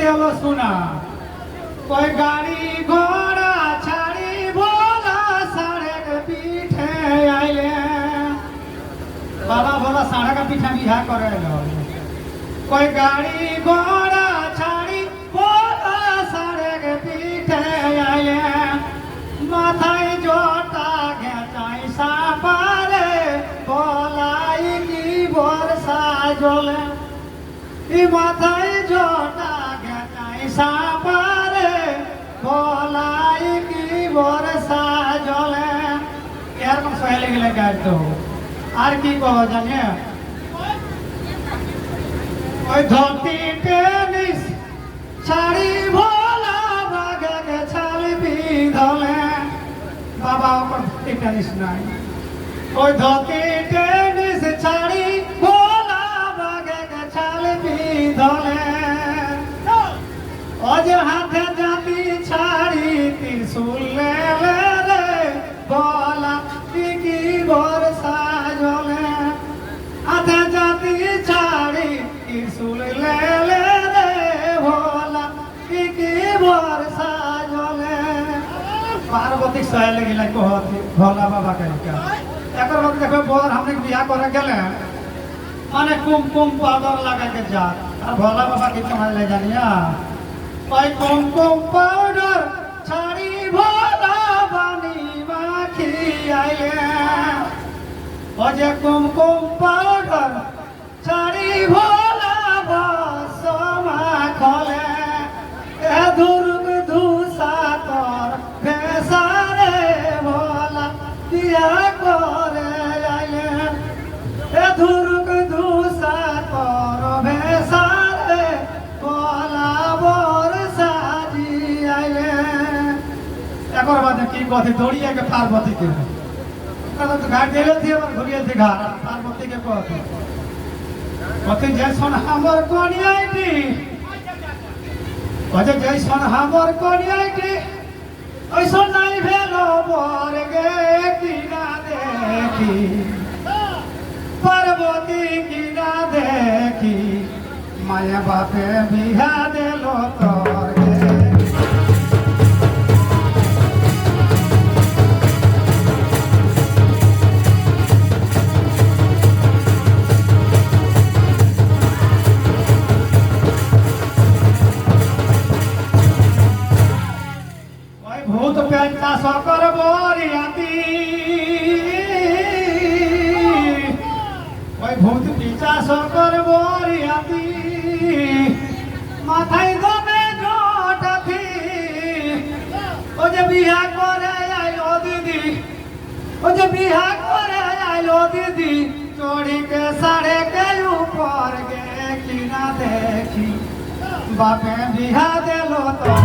গেল শোনা কই গাড়ি ঘোড়া ছাড়ি ভোলা সাড়ের পিঠে আইলে বাবা ভোলা সাড়ের পিঠে বিহা করে কই গাড়ি ঘোড়া ছাড়ি ভোলা সাড়ের পিঠে আইলে মাথায় জটা গেঁচাই সাপারে বলাই কি বর্ষা জলে মাথায় জটা গেঁচাই সাপারে বলাই কি বর্ষা জলে এরকম সহেলে গেলে গাইতো আর কি কহ জানে ওই ধরতি টেনিস ছাড়ি ভোলা বাগে ছাড়ি বিধলে বাবা ওপর ধরতি টেনিস নাই ওই ধরতি টেনিস ছাড়ি ভোলা বাগে ছাড়ি বিধলে ও যে হাতে জাতি ছাড়ি ত্রিশূল লে রে বলা কি বর্ষা জলে হাতে জাতি ছাড়ি ত্রিশূল লে রে ভোলা কি বর্ষা জলে पार्वती सहे लगिला कहती भोला बाबा के एक देखो बर हमने बिहा करे गेले माने कुमकुम पाउडर लगा के जा और भोला बाबा की कमाई ले जानिया ओई कुमकुम पाउडर छाड़ी भोला बानी माखी आइले ओ जे कुमकुम पाउडर छाड़ी भोला बसमा खले ए दुर्ग धूसा तोर भेसारे भोला दिया करे आइले ए दुर्ग धूसा तोर भेसारे भोला बरसा जी आइले एकर बाद की कथि दौड़िए के पार्वती के तो घाट गेले थी और घुरिए थी घाट पार्वती के कथि जैसन हमर कोनियाटी कहे जैसन हमर कोनियाटी ऐसा नहीं भेलो बर गे किना देखी पार्वती किना देखी माया बापे बिहा देलो तोर गे भूत पेंटा सकर बोरियाती ओई भूत पीछा सकर बोरियाती माथाय दमे जोटथी ओ जे बिहा करे आइलो दीदी ओ जे बिहा करे आइलो दीदी चोरी के साड़े के ऊपर गे किना देखी बापे बिहा देलो तो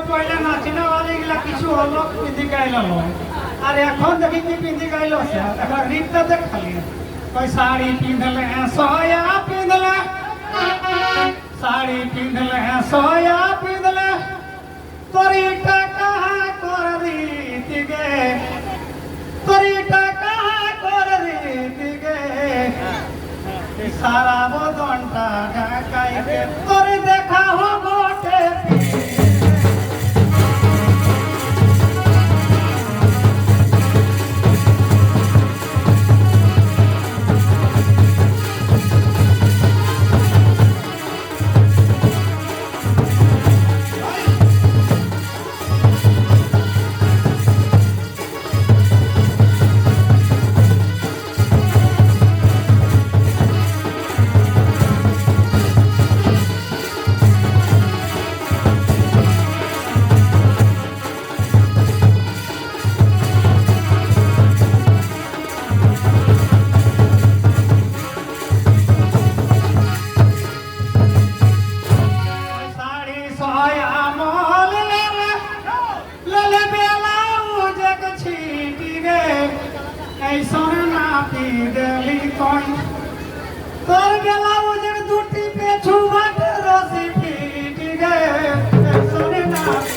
पहले नाचने वाले गिला किछु अलग पिंधी गाइलो और এখন দেখি কি পিंधी गाइलो से এখন रीत देख खाली कोई साड़ी पिंधले है सोया पिंधले साड़ी पिंधले है सोया पिंधले तोरी टका कर रीत गे तोरी टका कर रीत गे सारा बदनटा ढाकाई के तोरी देखा हो गोटे নাপি দেলি তুই তোর ব্লাউজের দুটি পেছু বাটে রসি ফিটি গে একসরে নাপি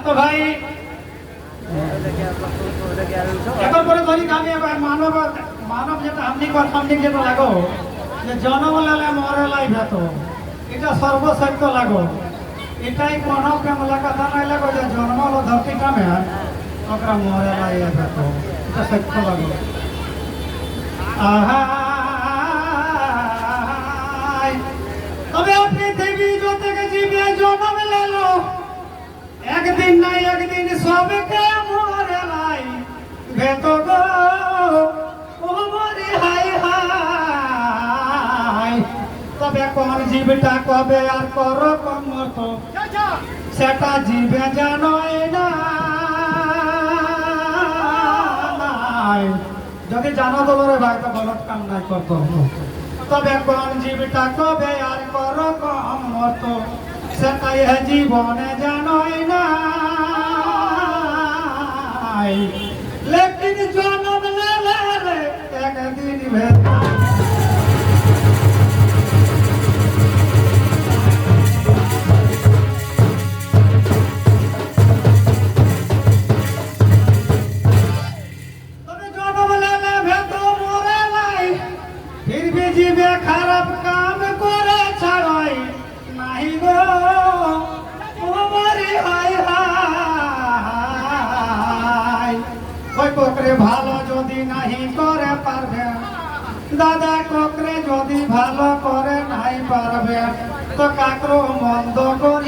তো ভাই এখন পরে ধরি আমি মানব মানব যেটা আমনি কথামনি যেটা লাগো যে জন্ম লেলে মরে লাই ভেত এটা সর্বসত্য লাগো এটাই কোনো কেমলা কথা নাই লাগো যে জন্ম হলো ধরতি কামে ওকরা মরে লাই ভেত এটা সত্য লাগো আহা তবে পৃথিবী যতকে জীবে জন্ম লেলো একদিন নাই একদিন সবকে মরে লাই ভেত গো ও মরে হাই হাই তবে কোন জীবটা কবে আর কর কম মতো সেটা জীবে জানোই না যদি জানো তো বলে ভাই তো গলত কাম নাই করতো তবে কোন জীবটা কবে আর কর কম মতো সেটাই জীবনে জানোই না লেকিন জন্ম লেলে একদিন ভেত জন্ম লেলে ভেত মরে লাই ফির भी जीवे খারাপ কাম করে ছাড়াই নাহি গো মরি হাই হাই ওই কোকরে ভালো যদি নাহি করে পারবে দাদা কোকরে যদি ভালো করে নাই পারবে তো কাকরো মন্দ করে